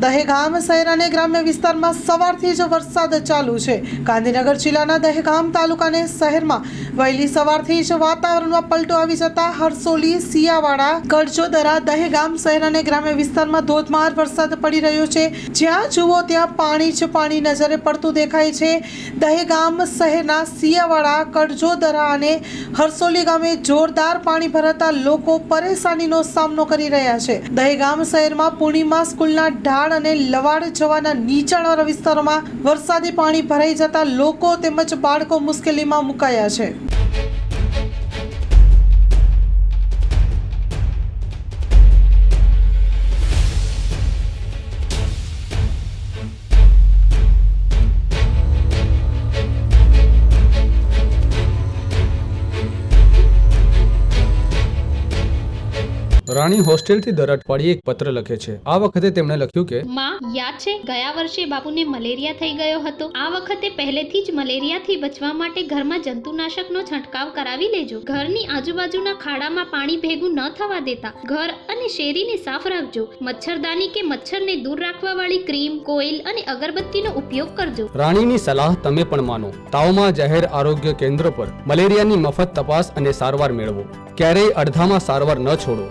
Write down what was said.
દહેગામ શહેર અને ગ્રામ્ય વિસ્તારમાં સવારથી જ વરસાદ ચાલુ છે। ગાંધીનગર જિલ્લાના દહેગામ તાલુકાને શહેરમાં વહેલી સવારથી જ વાતાવરણમાં પલટો આવી જતા હરસોલી, સિયાવાડા, કડજોદરા, દહેગામ શહેર અને ગ્રામ્ય વિસ્તારમાં ધોધમાર વરસાદ પડી રહ્યો છે। જ્યાં જુઓ ત્યાં પાણી જ પાણી નજરે પડતું દેખાય છે। દહેગામ શહેરના સિયાવાડા, કડજોદરા અને હરસોલી ગામે જોરદાર પાણી ભરાતા લોકો પરેશાનીનો સામનો કરી રહ્યા છે। દહેગામ શહેરમાં પૂર્ણિમા સ્કૂલના ઢાળ અને લવાડ જવાના નીચાણવાળા વિસ્તારોમાં વરસાદી પાણી ભરાઈ જતા લોકો તેમજ બાળકો મુશ્કેલીમાં મુકાયા છે। રાણી હોસ્ટેલથી દર અઠવાડિયે એક પત્ર લખે છે। આ વખતે તેમણે લખ્યું કે માં, યાદ છે ગયા વર્ષે બાપુને મલેરિયા થઈ ગયો હતો। આ વખતે પહેલેથી જ મલેરિયાથી બચવા માટે ઘરમાં જંતુનાશકનો છંટકાવ કરાવી લેજો। ઘરની આજુબાજુના ખાડામાં પાણી ભેગું ન થવા દેતા ઘર અને શેરીને સાફ રાખજો। મચ્છરદાની કે મચ્છરને દૂર રાખવા વાળી ક્રીમ, કોઇલ અને અગરબત્તીનો ઉપયોગ કરજો। રાણીની સલાહ તમે પણ માનો। તાવમાં જાહેર આરોગ્ય કેન્દ્ર પર મલેરિયાની મફત તપાસ અને સારવાર મેળવો। ક્યારેય અડધામાં સારવાર ન છોડો।